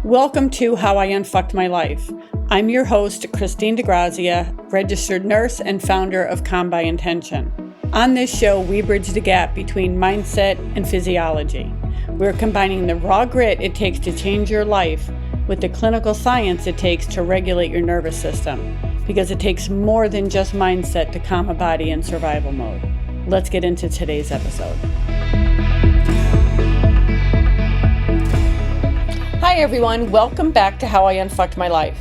Welcome to How I Unfucked My Life. I'm your host, Christine DeGrazia, registered nurse and founder of Calm by Intention. On this show, we bridge the gap between mindset and physiology. We're combining the raw grit it takes to change your life with the clinical science it takes to regulate your nervous system, because it takes more than just mindset to calm a body in survival mode. Let's get into today's episode. Hi everyone, welcome back to How I Unfucked My Life.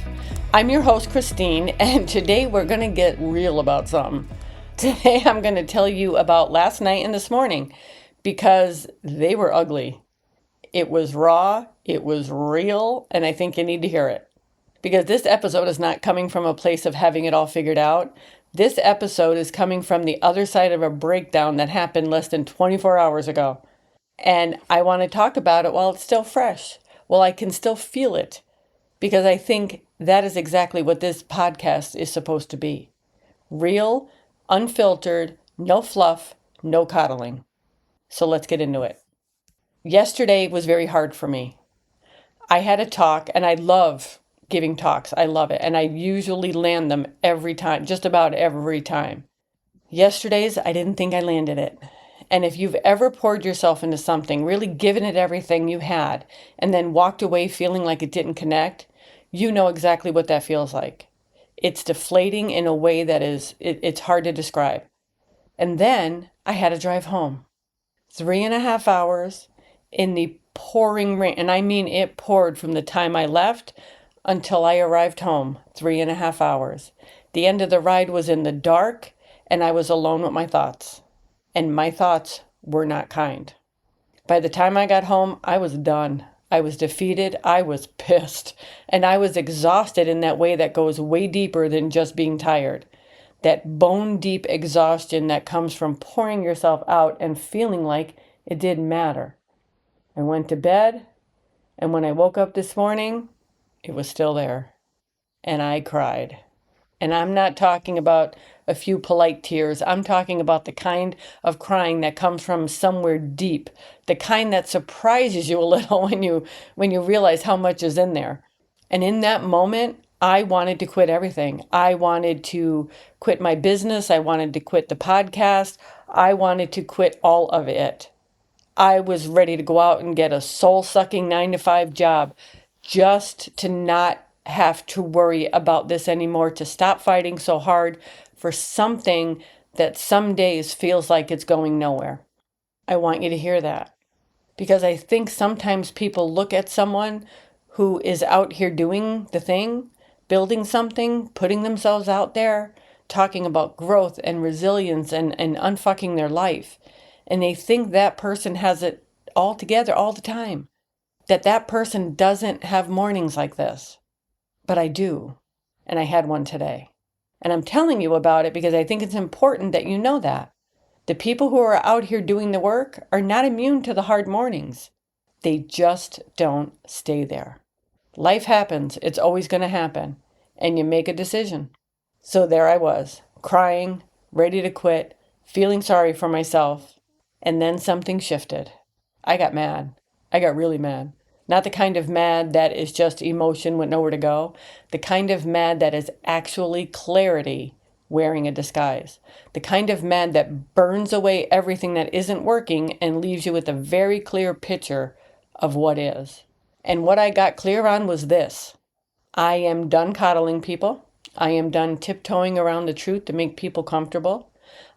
I'm your host Christine, and today we're going to get real about something. Today I'm going to tell you about last night and this morning because they were ugly. It was raw, it was real, and I think you need to hear it. Because this episode is not coming from a place of having it all figured out. This episode is coming from the other side of a breakdown that happened less than 24 hours ago. And I want to talk about it while it's still fresh. Well, I can still feel it, because I think that is exactly what this podcast is supposed to be. Real, unfiltered, no fluff, no coddling. So let's get into it. Yesterday was very hard for me. I had a talk, and I love giving talks. I love it. And I usually land them every time, just about every time. Yesterday's, I didn't think I landed it. And if you've ever poured yourself into something, really given it everything you had, and then walked away feeling like it didn't connect, you know exactly what that feels like. It's deflating in a way that it's hard to describe. And then I had to drive home. 3.5 hours in the pouring rain. And I mean, it poured from the time I left until I arrived home. 3.5 hours. The end of the ride was in the dark, and I was alone with my thoughts. And my thoughts were not kind. By the time I got home, I was done. I was defeated. I was pissed. And I was exhausted in that way that goes way deeper than just being tired. That bone-deep exhaustion that comes from pouring yourself out and feeling like it didn't matter. I went to bed, and when I woke up this morning, it was still there. And I cried. And I'm not talking about a few polite tears. I'm talking about the kind of crying that comes from somewhere deep, the kind that surprises you a little when you realize how much is in there. And in that moment, I wanted to quit everything. I wanted to quit my business. I wanted to quit the podcast. I wanted to quit all of it. I was ready to go out and get a soul-sucking 9-to-5 job just to not have to worry about this anymore, to stop fighting so hard for something that some days feels like it's going nowhere. I want you to hear that, because I think sometimes people look at someone who is out here doing the thing, building something, putting themselves out there, talking about growth and resilience and unfucking their life, and they think that person has it all together all the time, that person doesn't have mornings like this. But I do, and I had one today. And I'm telling you about it because I think it's important that you know that. The people who are out here doing the work are not immune to the hard mornings. They just don't stay there. Life happens. It's always going to happen. And you make a decision. So there I was, crying, ready to quit, feeling sorry for myself. And then something shifted. I got mad. I got really mad. Not the kind of mad that is just emotion with nowhere to go. The kind of mad that is actually clarity wearing a disguise. The kind of mad that burns away everything that isn't working and leaves you with a very clear picture of what is. And what I got clear on was this. I am done coddling people. I am done tiptoeing around the truth to make people comfortable.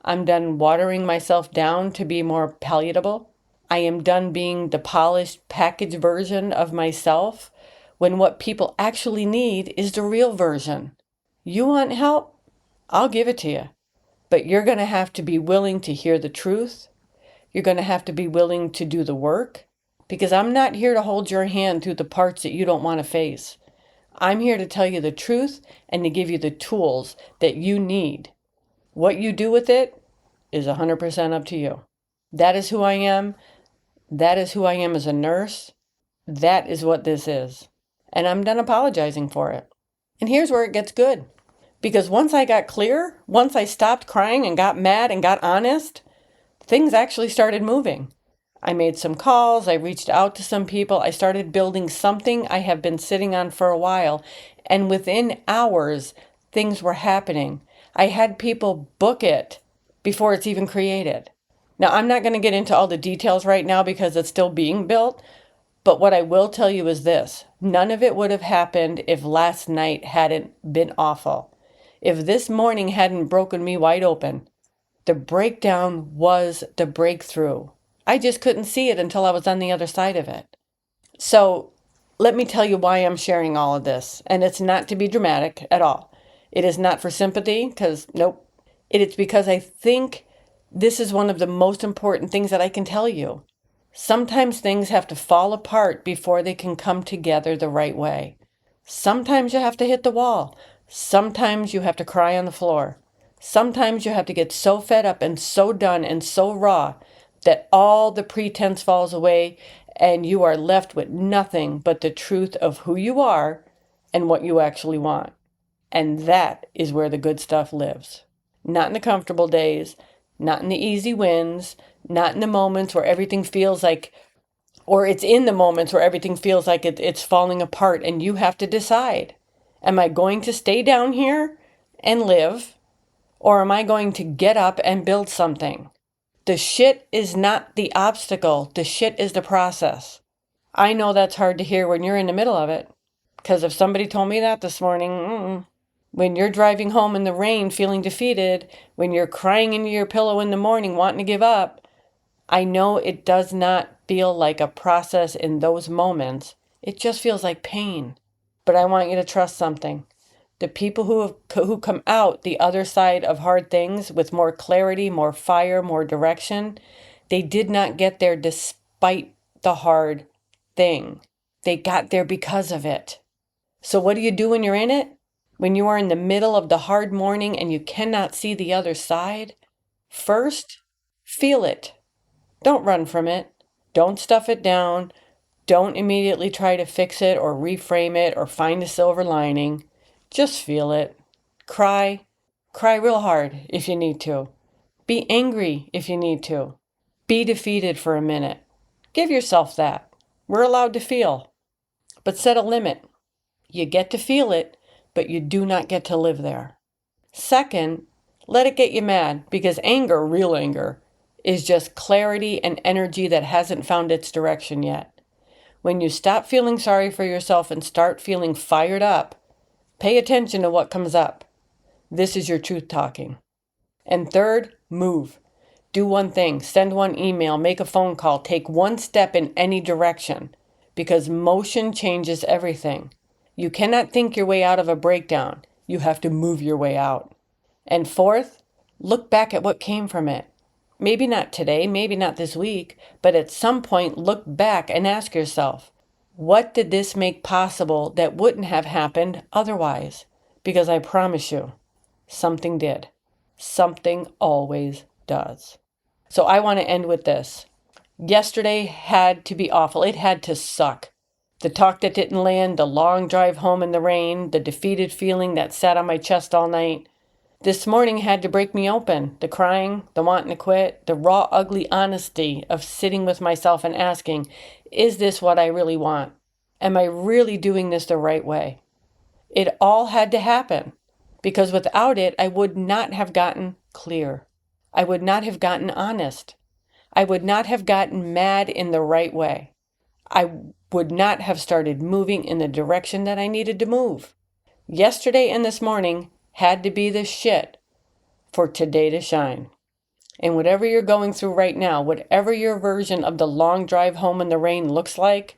I'm done watering myself down to be more palatable. I am done being the polished, packaged version of myself when what people actually need is the real version. You want help? I'll give it to you. But you're going to have to be willing to hear the truth. You're going to have to be willing to do the work, because I'm not here to hold your hand through the parts that you don't want to face. I'm here to tell you the truth and to give you the tools that you need. What you do with it is 100% up to you. That is who I am. That is who I am as a nurse. That is what this is. And I'm done apologizing for it. And here's where it gets good. Because once I got clear, once I stopped crying and got mad and got honest, things actually started moving. I made some calls. I reached out to some people. I started building something I have been sitting on for a while. And within hours, things were happening. I had people book it before it's even created. Now, I'm not going to get into all the details right now because it's still being built. But what I will tell you is this: none of it would have happened if last night hadn't been awful. If this morning hadn't broken me wide open. The breakdown was the breakthrough. I just couldn't see it until I was on the other side of it. So let me tell you why I'm sharing all of this. And it's not to be dramatic at all. It is not for sympathy, because nope. It is because I think this is one of the most important things that I can tell you. Sometimes things have to fall apart before they can come together the right way. Sometimes you have to hit the wall. Sometimes you have to cry on the floor. Sometimes you have to get so fed up and so done and so raw that all the pretense falls away and you are left with nothing but the truth of who you are and what you actually want. And that is where the good stuff lives. Not in the comfortable days, not in the easy wins, not in the moments where everything feels like, or it's in the moments where everything feels like it's falling apart and you have to decide, am I going to stay down here and live, or am I going to get up and build something? The shit is not the obstacle. The shit is the process. I know that's hard to hear when you're in the middle of it, because if somebody told me that this morning, when you're driving home in the rain feeling defeated, when you're crying into your pillow in the morning wanting to give up, I know it does not feel like a process in those moments. It just feels like pain. But I want you to trust something. The people who come out the other side of hard things with more clarity, more fire, more direction, they did not get there despite the hard thing. They got there because of it. So what do you do when you're in it? When you are in the middle of the hard morning and you cannot see the other side? First, feel it. Don't run from it. Don't stuff it down. Don't immediately try to fix it or reframe it or find a silver lining. Just feel it. Cry. Cry real hard if you need to. Be angry if you need to. Be defeated for a minute. Give yourself that. We're allowed to feel. But set a limit. You get to feel it, but you do not get to live there. Second, let it get you mad, because anger, real anger, is just clarity and energy that hasn't found its direction yet. When you stop feeling sorry for yourself and start feeling fired up, pay attention to what comes up. This is your truth talking. And third, move. Do one thing, send one email, make a phone call, take one step in any direction, because motion changes everything. You cannot think your way out of a breakdown. You have to move your way out. And fourth, look back at what came from it. Maybe not today, maybe not this week, but at some point look back and ask yourself, what did this make possible that wouldn't have happened otherwise? Because I promise you, something did. Something always does. So I want to end with this. Yesterday had to be awful. It had to suck. The talk that didn't land, the long drive home in the rain, the defeated feeling that sat on my chest all night. This morning had to break me open. The crying, the wanting to quit, the raw, ugly honesty of sitting with myself and asking, is this what I really want? Am I really doing this the right way? It all had to happen, because without it, I would not have gotten clear. I would not have gotten honest. I would not have gotten mad in the right way. I would not have started moving in the direction that I needed to move. Yesterday and this morning had to be the shit for today to shine. And whatever you're going through right now, whatever your version of the long drive home in the rain looks like,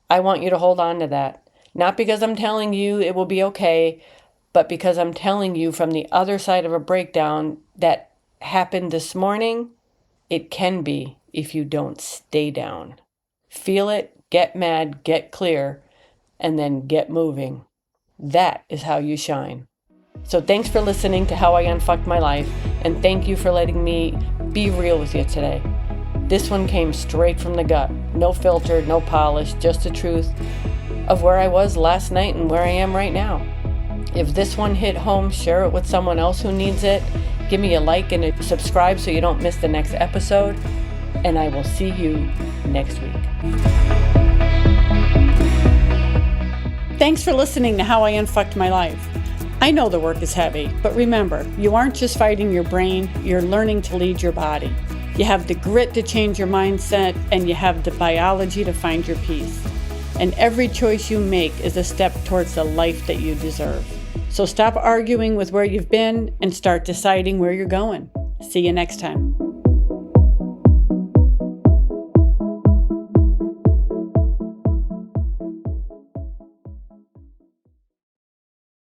I want you to hold on to that. Not because I'm telling you it will be okay, but because I'm telling you from the other side of a breakdown that happened this morning, it can be if you don't stay down. Feel it, get mad, get clear, and then get moving. That is how you shine. So thanks for listening to How I Unfucked My Life, and thank you for letting me be real with you today. This one came straight from the gut. No filter, no polish, just the truth of where I was last night and where I am right now. If this one hit home, share it with someone else who needs it. Give me a like and a subscribe so you don't miss the next episode. and I will see you next week. Thanks for listening to How I Unfucked My Life. I know the work is heavy, but remember, you aren't just fighting your brain, you're learning to lead your body. You have the grit to change your mindset, and you have the biology to find your peace. And every choice you make is a step towards the life that you deserve. So stop arguing with where you've been and start deciding where you're going. See you next time.